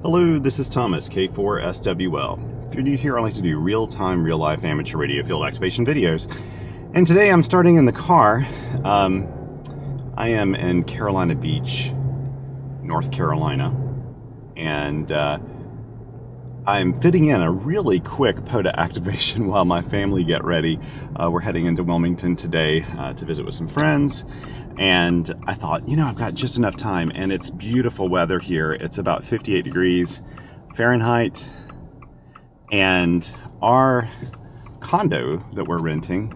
Hello, this is Thomas, K4SWL. If you're new here, I like to do real-time, real-life amateur radio field activation videos. And today I'm starting in the car. I am in Carolina Beach, North Carolina. And I'm fitting in a really quick POTA activation while my family get ready. We're heading into Wilmington today to visit with some friends. And I thought, I've got just enough time, and it's beautiful weather here. It's about 58 degrees Fahrenheit, and our condo that we're renting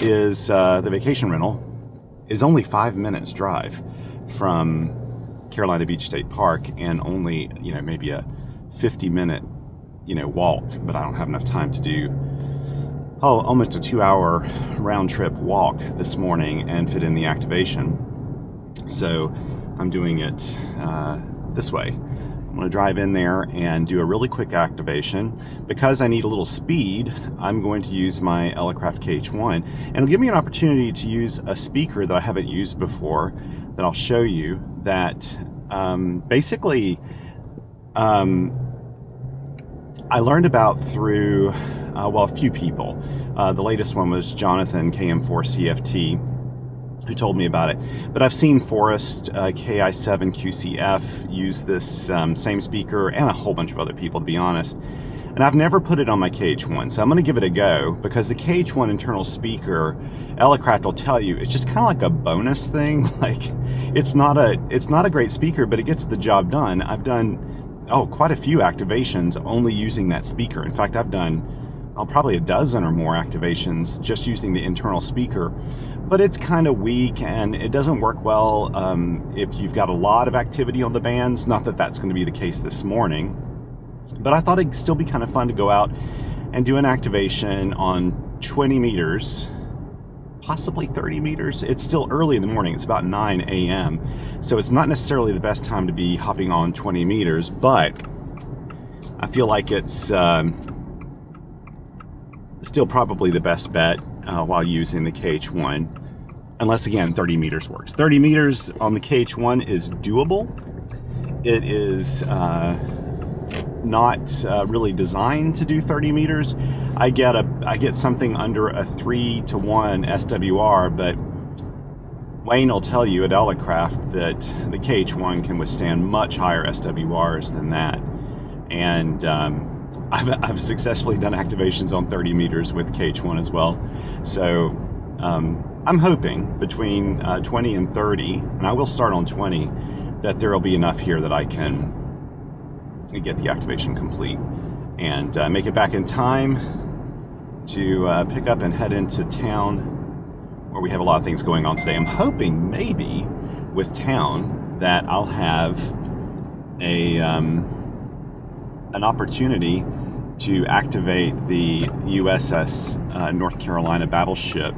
is, the vacation rental, is only 5 minutes drive from Carolina Beach State Park, and only, maybe a 50-minute, walk, but I don't have enough time to do almost a 2-hour round-trip walk this morning and fit in the activation. So I'm doing it this way. I'm going to drive in there and do a really quick activation. Because I need a little speed, I'm going to use my Elecraft KH1, and it'll give me an opportunity to use a speaker that I haven't used before that I'll show you that basically I learned about through a few people. The latest one was Jonathan, KM4CFT, who told me about it. But I've seen Forrest, KI7 QCF, use this same speaker, and a whole bunch of other people, to be honest. And I've never put it on my KH1, so I'm going to give it a go, because the KH1 internal speaker, Elecraft will tell you, it's just kind of like a bonus thing. Like, it's not a great speaker, but it gets the job done. I've done quite a few activations only using that speaker. In fact, I've done probably a dozen or more activations just using the internal speaker, but it's kind of weak and it doesn't work well if you've got a lot of activity on the bands. Not that that's going to be the case this morning, but I thought it'd still be kind of fun to go out and do an activation on 20 meters, possibly 30 meters. It's still early in the morning. It's about 9 a.m. So it's not necessarily the best time to be hopping on 20 meters, but I feel like it's still probably the best bet while using the KH1, unless again 30 meters works. 30 meters on the KH1 is doable. It is not really designed to do 30 meters. I get something under a 3-to-1 SWR, but Wayne will tell you at Elecraft that the KH1 can withstand much higher SWRs than that, and I've successfully done activations on 30 meters with KH1 as well. So I'm hoping between 20 and 30, and I will start on 20, that there will be enough here that I can get the activation complete and make it back in time to pick up and head into town, where we have a lot of things going on today. I'm hoping maybe with town that I'll have an opportunity to activate the USS North Carolina battleship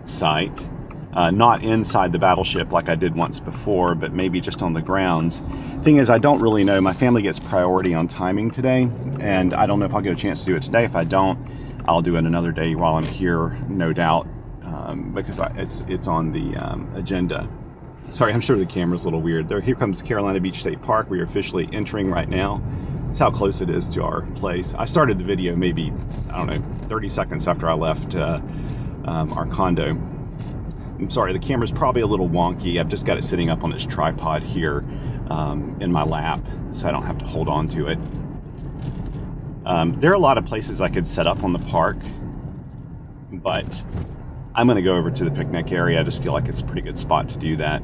site, not inside the battleship like I did once before, but maybe just on the grounds. Thing is, I don't really know. My family gets priority on timing today, and I don't know if I'll get a chance to do it today. If I don't, I'll do it another day while I'm here, no doubt, because it's on the agenda. Sorry, I'm sure the camera's a little weird. Here comes Carolina Beach State Park. We are officially entering right now. That's how close it is to our place. I started the video maybe, 30 seconds after I left our condo. I'm sorry, the camera's probably a little wonky. I've just got it sitting up on this tripod here in my lap, so I don't have to hold on to it. There are a lot of places I could set up on the park, but I'm going to go over to the picnic area. I just feel like it's a pretty good spot to do that.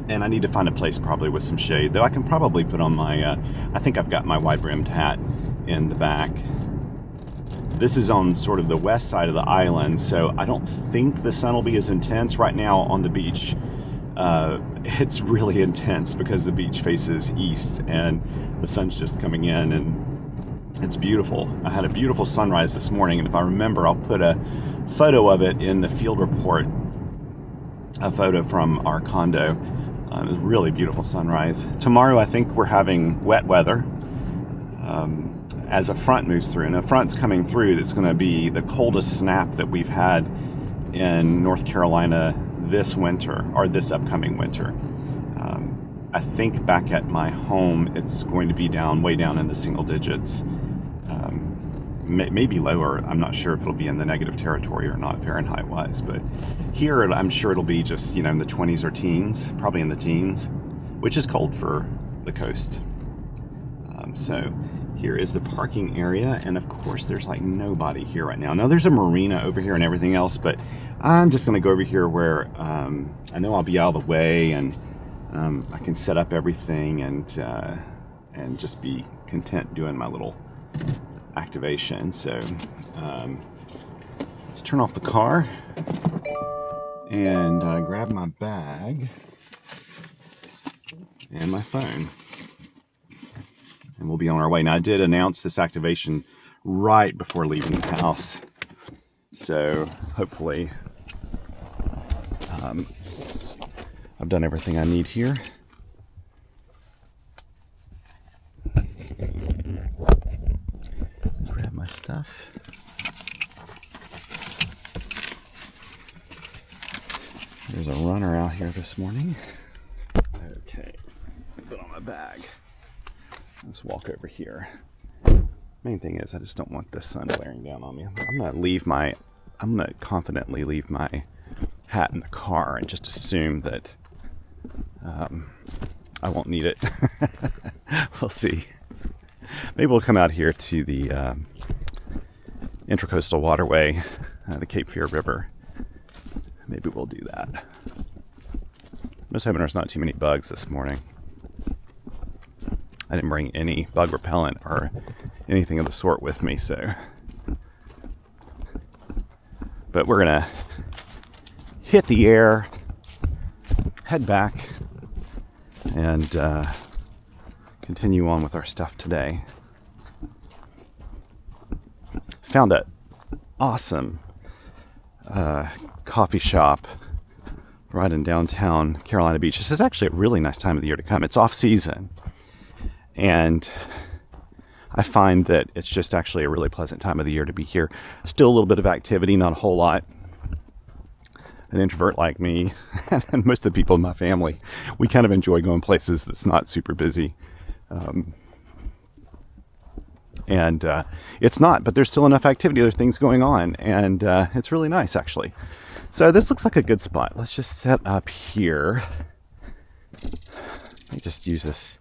And I need to find a place probably with some shade, though I can probably put on my, I think I've got my wide-brimmed hat in the back. This is on sort of the west side of the island, so I don't think the sun will be as intense. Right now on the beach, it's really intense because the beach faces east and the sun's just coming in, and it's beautiful. I had a beautiful sunrise this morning, and if I remember, I'll put a photo of it in the field report, a photo from our condo. It was a really beautiful sunrise. Tomorrow, I think we're having wet weather as a front moves through. And a front's coming through that's going to be the coldest snap that we've had in North Carolina this winter, or this upcoming winter. I think back at my home, it's going to be down, way down in the single digits. Maybe lower. I'm not sure if it'll be in the negative territory or not Fahrenheit wise, but here I'm sure it'll be just, in the 20s or teens, probably in the teens, which is cold for the coast. So here is the parking area, and of course there's like nobody here right now. Now there's a marina over here and everything else, but I'm just going to go over here where I know I'll be out of the way, and I can set up everything and just be content doing my little activation. So let's turn off the car and grab my bag and my phone, and we'll be on our way. Now I did announce this activation right before leaving the house, so hopefully I've done everything I need here. Grab my stuff. There's a runner out here this morning. Okay, put on my bag. Let's walk over here. Main thing is I just don't want the sun glaring down on me. I'm gonna confidently leave my hat in the car and just assume that I won't need it. We'll see. Maybe we'll come out here to the Intracoastal Waterway, the Cape Fear River. Maybe we'll do that. I'm just hoping there's not too many bugs this morning. I didn't bring any bug repellent or anything of the sort with me, so. But we're gonna hit the air, head back, and continue on with our stuff today. Found an awesome coffee shop right in downtown Carolina Beach. This is actually a really nice time of the year to come. It's off season, and I find that it's just actually a really pleasant time of the year to be here. Still a little bit of activity, not a whole lot. An introvert like me, and most of the people in my family, we kind of enjoy going places that's not super busy. It's not, but there's still enough activity. There's things going on, and it's really nice, actually. So this looks like a good spot. Let's just set up here. Let me just use this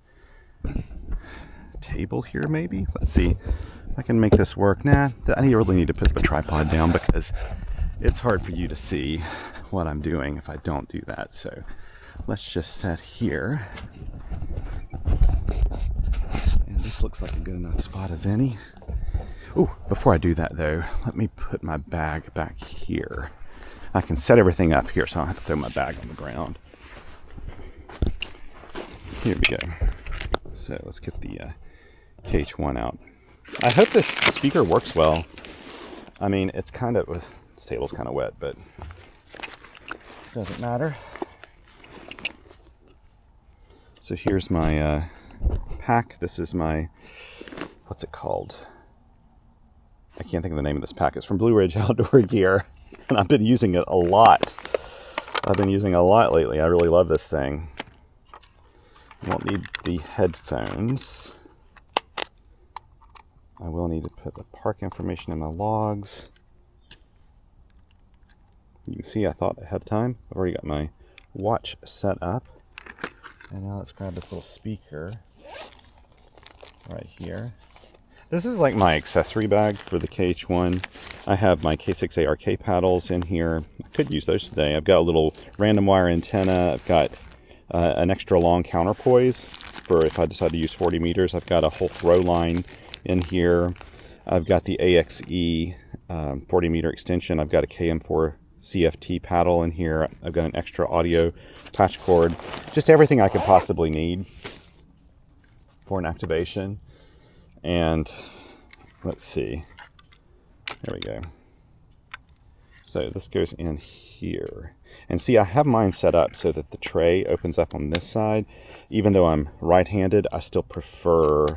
table here, maybe. Let's see if I can make this work. Nah, I really need to put the tripod down because it's hard for you to see what I'm doing if I don't do that. So let's just set here. And this looks like a good enough spot as any. Oh, before I do that though, let me put my bag back here. I can set everything up here so I don't have to throw my bag on the ground. Here we go. So let's get the KH1 out. I hope this speaker works well. I mean, it's kind of, this table's kind of wet, but doesn't matter. So here's my pack. This is my, what's it called? I can't think of the name of this pack. It's from Blue Ridge Outdoor Gear, and I've been using it a lot. I've been using it a lot lately. I really love this thing. I won't need the headphones. I will need to put the park information in the logs. You can see I thought ahead of time. I've already got my watch set up. And now let's grab this little speaker right here. This is like my accessory bag for the KH1. I have my K6ARK paddles in here. I could use those today. I've got a little random wire antenna. I've got an extra long counterpoise for if I decide to use 40 meters. I've got a whole throw line in here. I've got the AXE 40 meter extension. I've got a KM4 CFT paddle in here. I've got an extra audio patch cord. Just everything I could possibly need for an activation. And let's see. There we go. So this goes in here. And see, I have mine set up so that the tray opens up on this side. Even though I'm right-handed, I still prefer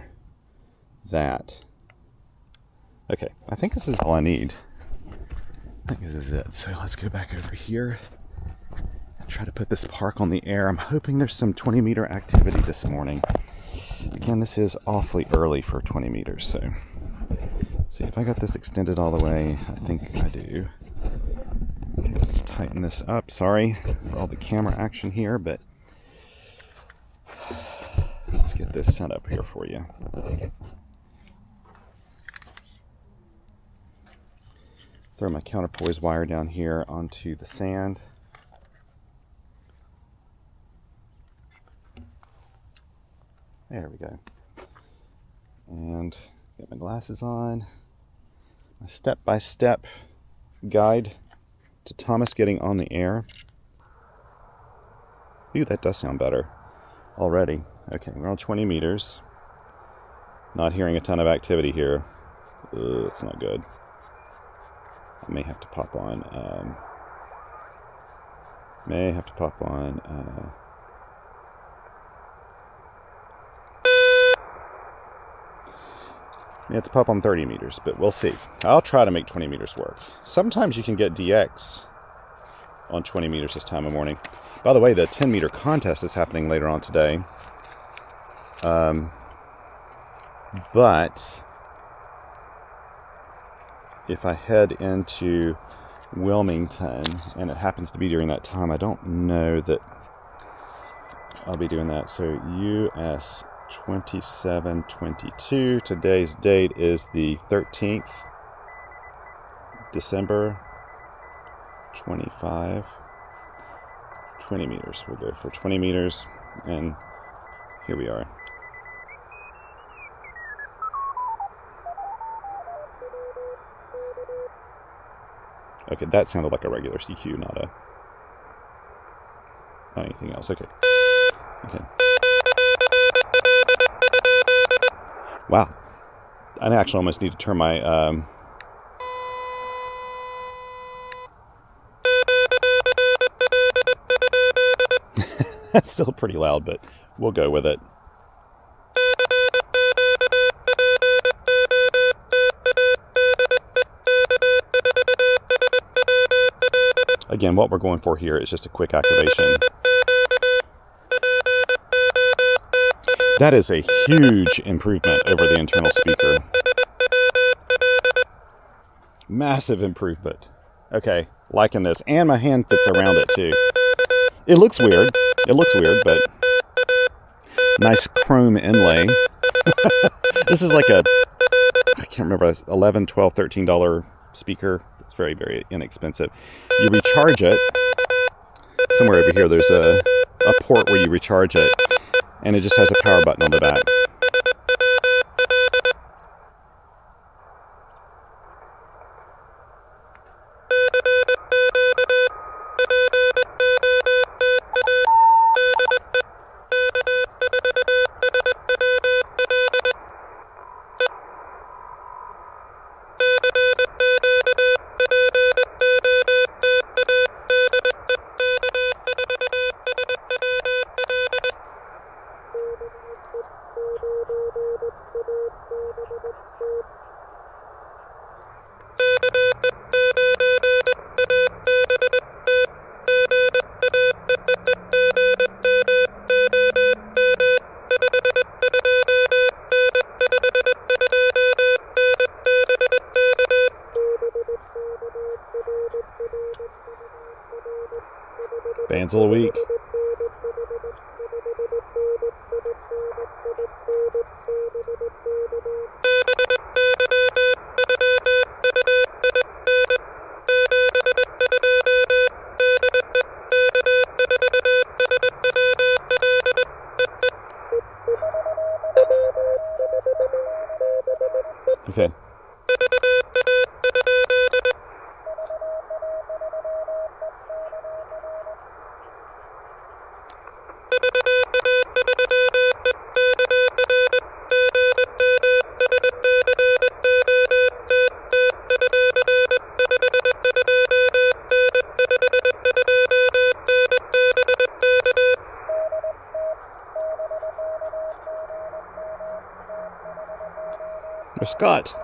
that. Okay, I think this is all I need. I think this is it. So let's go back over here. Try to put this park on the air. I'm hoping there's some 20 meter activity this morning. Again, this is awfully early for 20 meters, so see if I got this extended all the way. I think I do. Okay, let's tighten this up. Sorry for all the camera action here, but let's get this set up here for you. Throw my counterpoise wire down here onto the sand. There we go. And get my glasses on. My step-by-step guide to Thomas getting on the air. Ooh, that does sound better already. Okay, we're on 20 meters. Not hearing a ton of activity here. It's not good. I may have to pop on. You have to pop on 30 meters, but we'll see. I'll try to make 20 meters work. Sometimes you can get DX on 20 meters this time of morning. By the way, the 10 meter contest is happening later on today. But if I head into Wilmington and it happens to be during that time, I don't know that I'll be doing that. So US 2722. Today's date is the 13th, December 25. 20 meters. We'll go for 20 meters, and here we are. Okay, that sounded like a regular CQ, not anything else. Okay. Wow. I actually almost need to turn my that's still pretty loud, but we'll go with it. Again, what we're going for here is just a quick activation. That is a huge improvement over the internal speaker. Massive improvement. Okay, liking this. And my hand fits around it too. It looks weird. But nice chrome inlay. This is like a, I can't remember, $11, $12, $13 speaker. It's very, very inexpensive. You recharge it. Somewhere over here there's a port where you recharge it. And it just has a power button on the back. Bands of the week. Okay. There's Scott.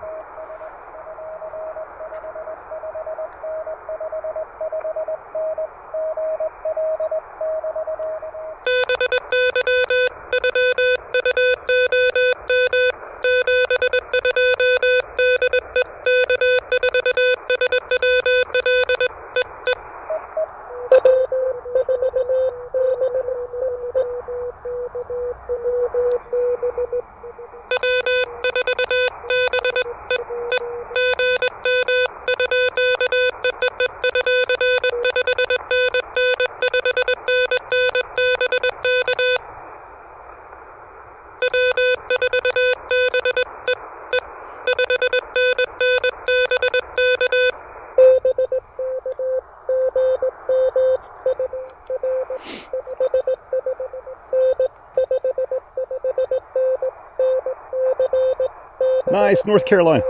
Nice, North Carolina.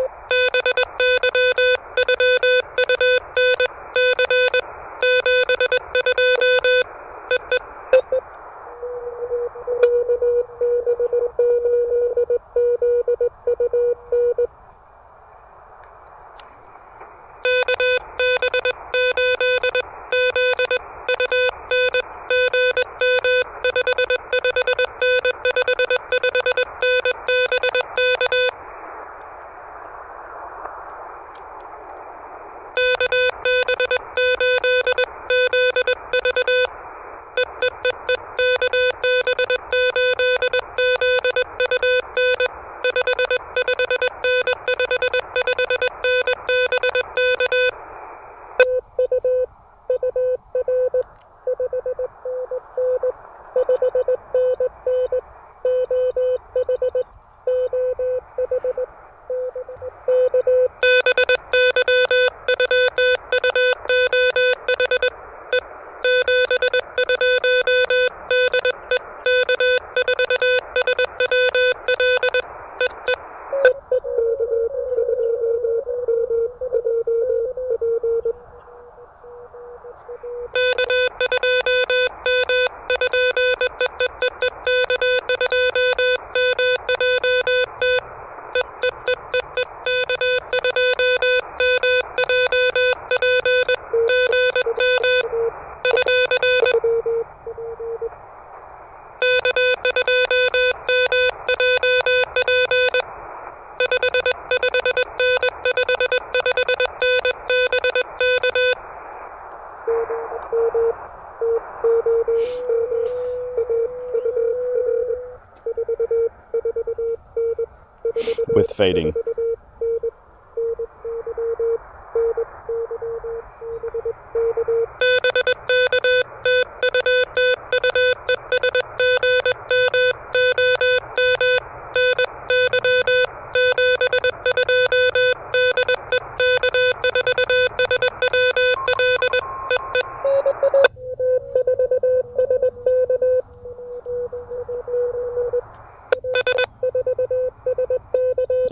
With fading.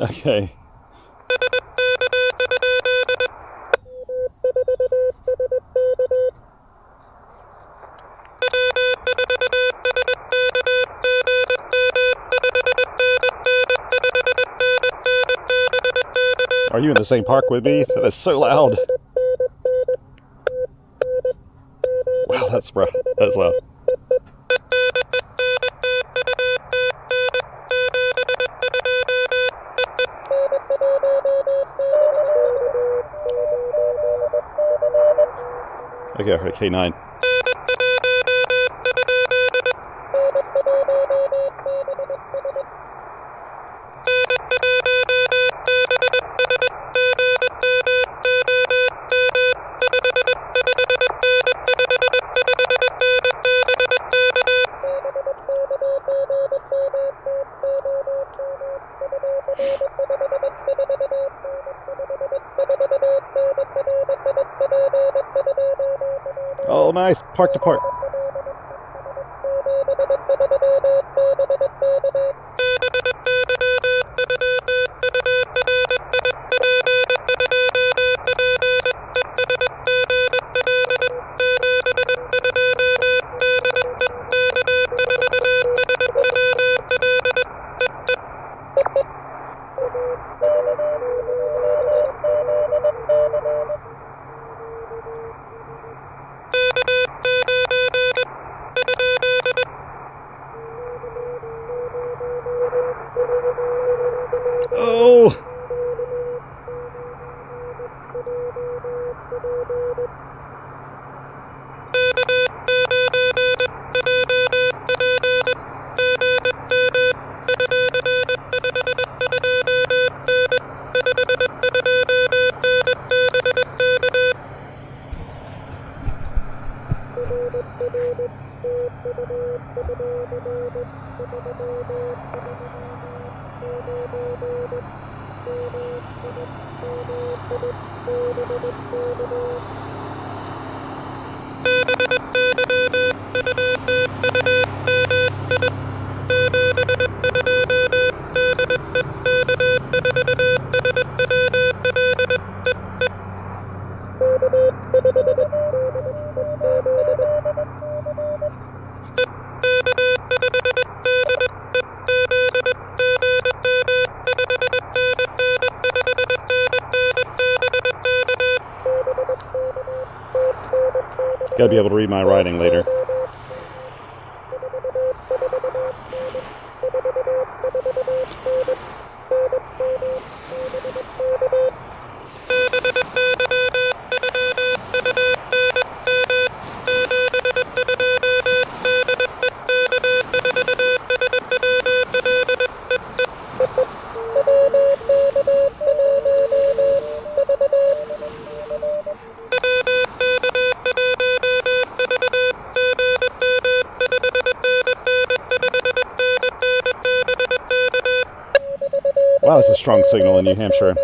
Okay. Are you in the same park with me? That is so loud. Wow, that's loud. Okay, I heard K9. Oh, nice. Park to park. Oh! Gotta be able to read my writing later. Wow, that's a strong signal in New Hampshire.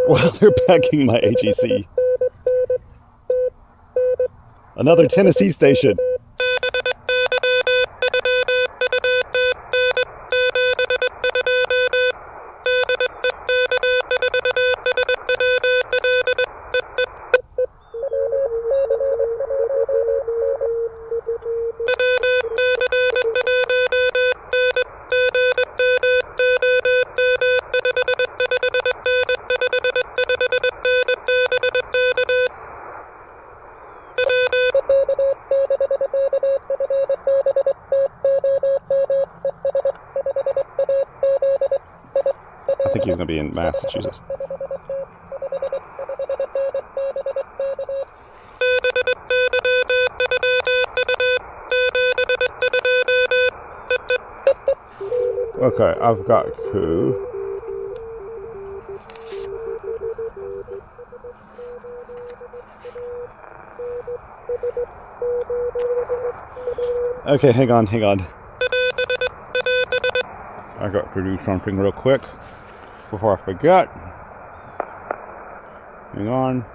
Wow, they're packing my HEC. Another Tennessee station. I think he's going to be in Massachusetts. Okay, I've got to... Okay, hang on. I got to do something real quick before I forget. Hang on.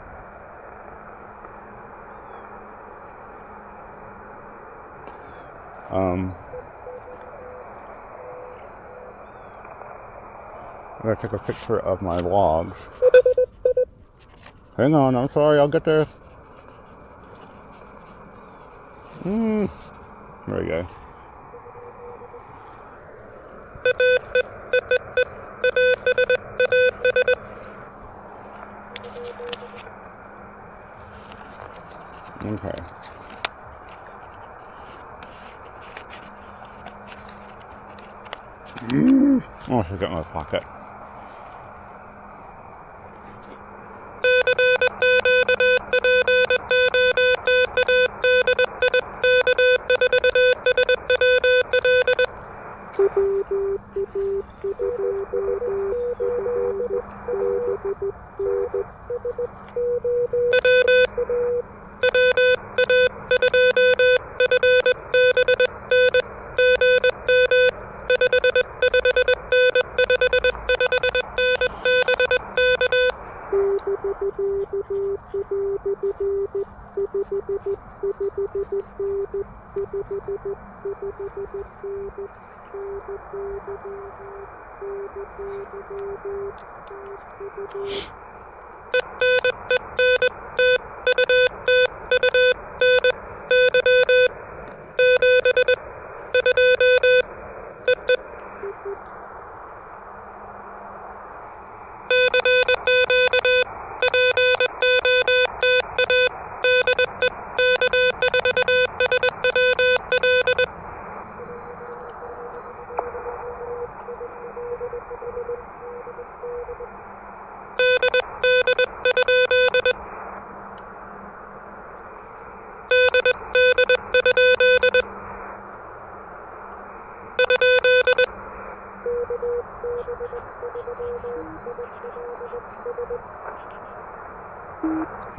I gotta take a picture of my logs. Hang on, I'm sorry, I'll get there. There we go. Okay. Oh, I should get my pocket.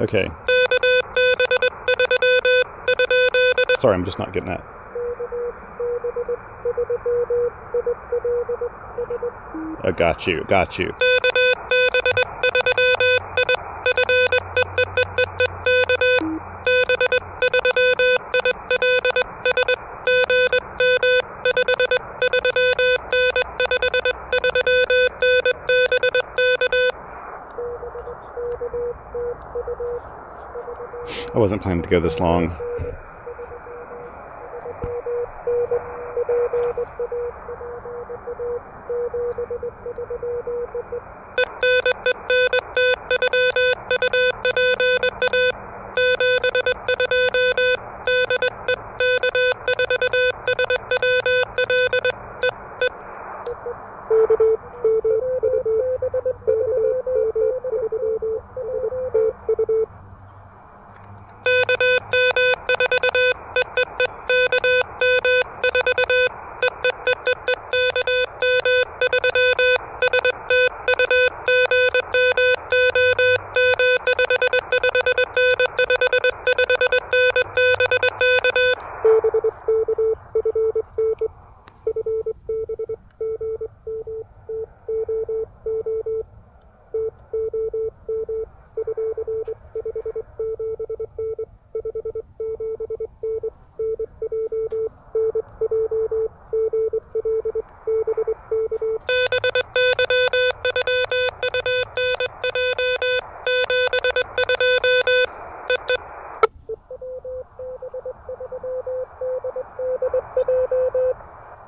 Okay. Sorry, I'm just not getting that. Oh, got you, got you. I wasn't planning to go this long.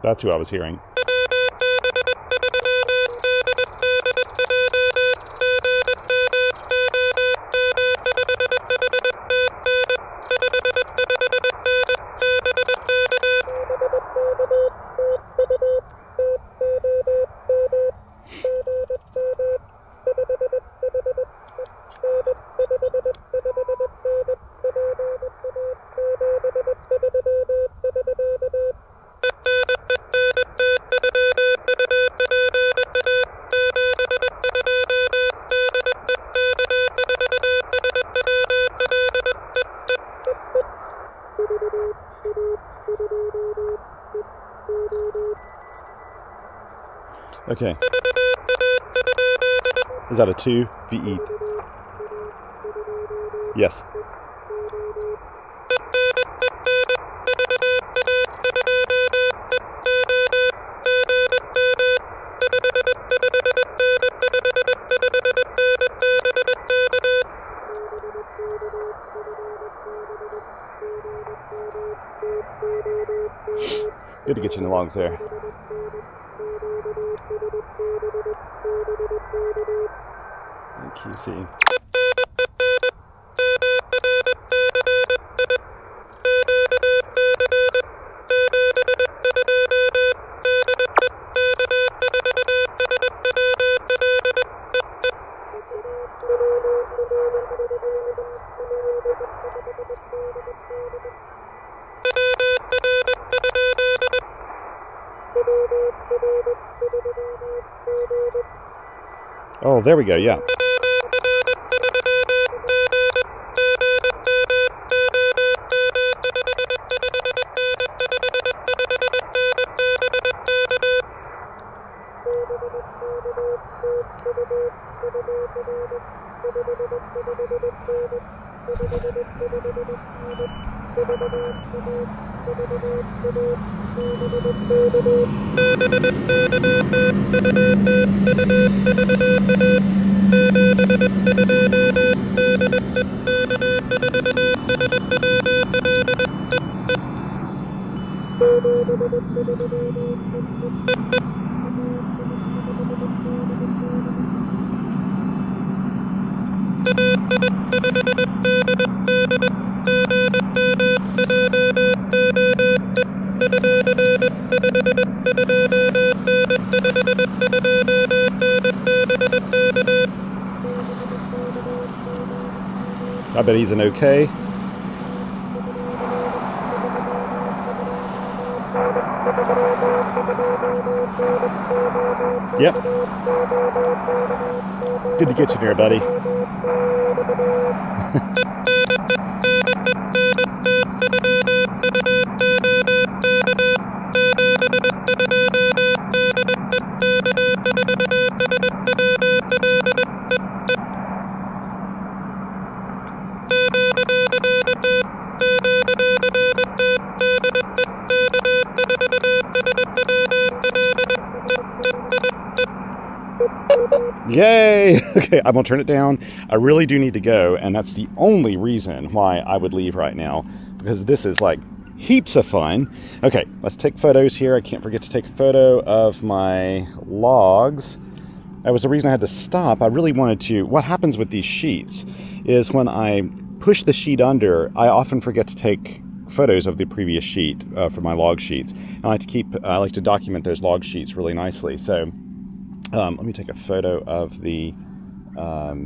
That's who I was hearing. Okay. Is that a 2 VE? Yes. Good to get you in the logs there. QC. Oh, there we go, yeah. I bet he's an okay. Yep. Good to get you there, buddy. Yay! Okay, I'm gonna turn it down. I really do need to go, and that's the only reason why I would leave right now, because this is like heaps of fun. Okay, let's take photos here. I can't forget to take a photo of my logs. That was the reason I had to stop. I really wanted to. What happens with these sheets is when I push the sheet under, I often forget to take photos of the previous sheet for my log sheets. I like to document those log sheets really nicely. So let me take a photo of the, there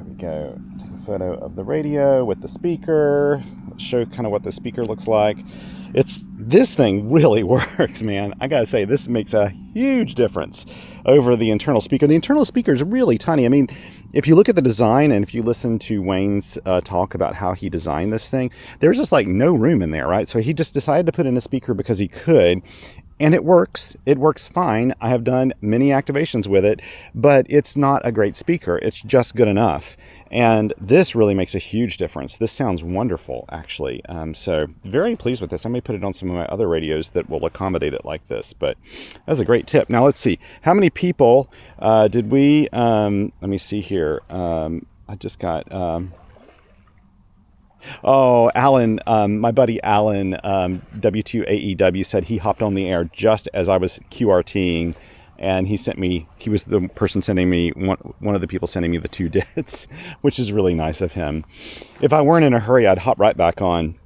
we go. Take a photo of the radio with the speaker, show kind of what the speaker looks like. This thing really works, man. I gotta say, this makes a huge difference over the internal speaker. The internal speaker is really tiny. I mean, if you look at the design and if you listen to Wayne's talk about how he designed this thing, there's just like no room in there, right? So he just decided to put in a speaker because he could. And it works. It works fine. I have done many activations with it, but it's not a great speaker. It's just good enough. And this really makes a huge difference. This sounds wonderful, actually. So very pleased with this. I may put it on some of my other radios that will accommodate it like this, but that's a great tip. Now let's see. How many people did we, let me see here. I just got, oh, Alan, my buddy Alan, W2AEW said he hopped on the air just as I was QRTing, and he was the person sending me, one of the people sending me the 2 dits, which is really nice of him. If I weren't in a hurry, I'd hop right back on,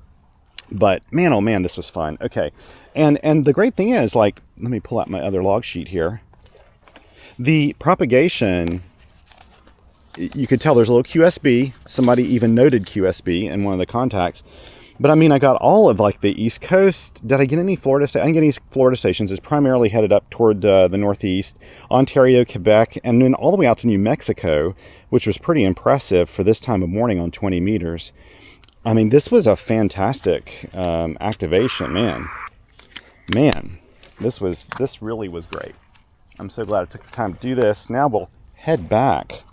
but man, oh man, this was fun. Okay, and the great thing is, like, let me pull out my other log sheet here. The propagation, you could tell there's a little QSB. Somebody even noted QSB in one of the contacts. But I mean, I got all of like the East Coast. Did I get any Florida stations? I didn't get any Florida stations. It's primarily headed up toward the Northeast, Ontario, Quebec, and then all the way out to New Mexico, which was pretty impressive for this time of morning on 20 meters. I mean, this was a fantastic activation, man. Man, this really was great. I'm so glad I took the time to do this. Now we'll head back.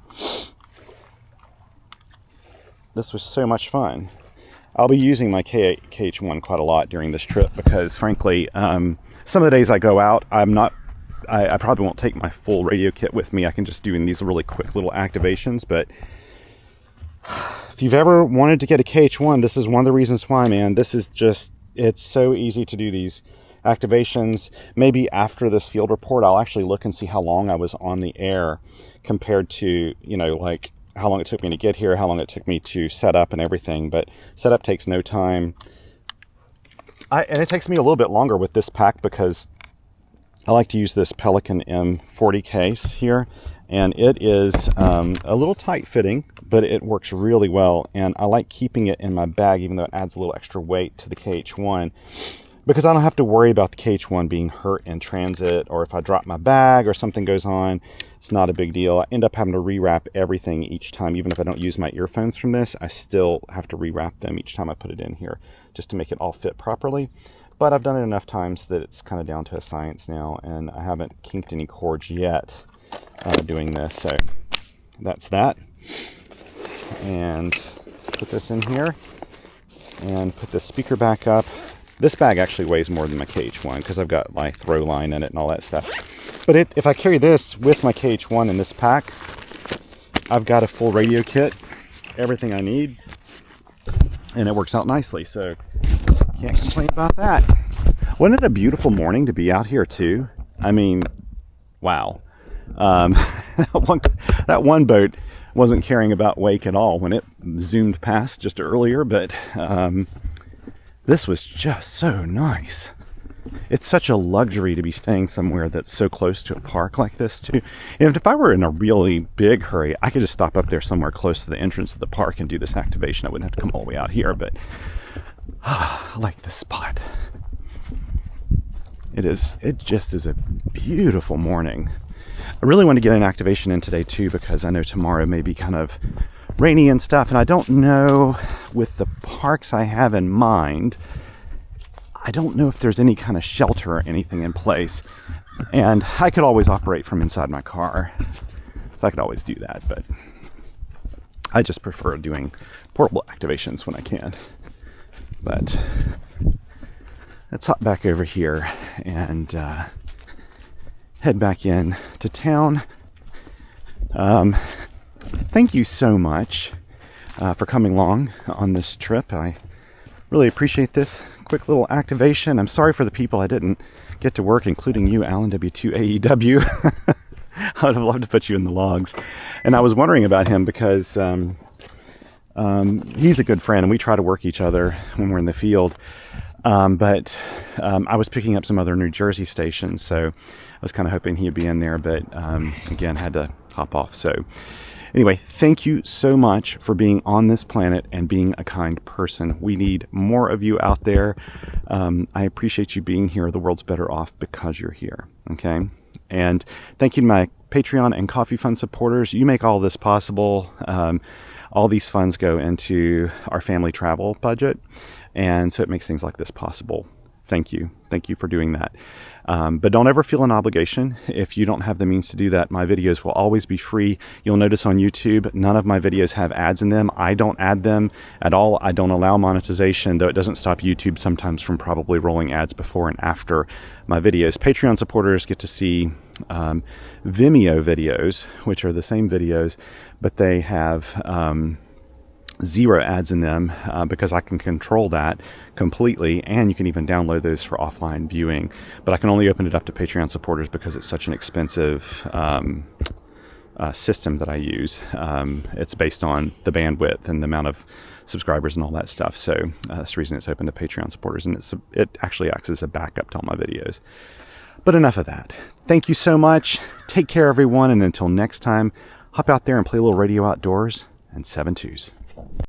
This was so much fun. I'll be using my KH1 quite a lot during this trip because, frankly, some of the days I go out, I probably won't take my full radio kit with me. I can just do in these really quick little activations. But if you've ever wanted to get a KH1, this is one of the reasons why, man. This is just, it's so easy to do these activations. Maybe after this field report, I'll actually look and see how long I was on the air compared to, you know, like how long it took me to get here, how long it took me to set up and everything. But setup takes no time. And it takes me a little bit longer with this pack because I like to use this Pelican M40 case here. And it is a little tight fitting, but it works really well. And I like keeping it in my bag, even though it adds a little extra weight to the KH1. Because I don't have to worry about the KH1 being hurt in transit, or if I drop my bag or something goes on, it's not a big deal. I end up having to rewrap everything each time. Even if I don't use my earphones from this, I still have to rewrap them each time I put it in here just to make it all fit properly. But I've done it enough times that it's kind of down to a science now, and I haven't kinked any cords yet doing this. So that's that. And let's put this in here and put the speaker back up. This bag actually weighs more than my KH1 because I've got my throw line in it and all that stuff. But if I carry this with my KH1 in this pack, I've got a full radio kit, everything I need, and it works out nicely. So can't complain about that. Wasn't it a beautiful morning to be out here too? I mean, wow. That one boat wasn't caring about wake at all when it zoomed past just earlier, but this was just so nice. It's such a luxury to be staying somewhere that's so close to a park like this too. And if I were in a really big hurry, I could just stop up there somewhere close to the entrance of the park and do this activation. I wouldn't have to come all the way out here, but I like this spot. It just is a beautiful morning. I really want to get an activation in today too, because I know tomorrow may be kind of rainy and stuff, and I don't know, with the parks I have in mind, I don't know if there's any kind of shelter or anything in place. And I could always operate from inside my car, so I could always do that, but I just prefer doing portable activations when I can. But let's hop back over here and head back in to town. Thank you so much for coming along on this trip. I really appreciate this quick little activation. I'm sorry for the people I didn't get to work, including you, Alan W2AEW. I would have loved to put you in the logs. And I was wondering about him because he's a good friend and we try to work each other when we're in the field. But I was picking up some other New Jersey stations, so I was kind of hoping he'd be in there, but again, had to hop off. So anyway, thank you so much for being on this planet and being a kind person. We need more of you out there. I appreciate you being here. The world's better off because you're here, okay? And thank you to my Patreon and Coffee Fund supporters. You make all this possible. All these funds go into our family travel budget, and so it makes things like this possible. Thank you. Thank you for doing that. But don't ever feel an obligation if you don't have the means to do that. My videos will always be free. You'll notice on YouTube, none of my videos have ads in them. I don't add them at all. I don't allow monetization, though it doesn't stop YouTube sometimes from probably rolling ads before and after my videos. Patreon supporters get to see Vimeo videos, which are the same videos, but they have 0 ads in them because I can control that completely, and you can even download those for offline viewing. But I can only open it up to Patreon supporters because it's such an expensive system that I use. It's based on the bandwidth and the amount of subscribers and all that stuff. So that's the reason it's open to Patreon supporters, and it actually acts as a backup to all my videos. But enough of that. Thank you so much. Take care, everyone, and until next time, hop out there and play a little radio outdoors and 7-2s.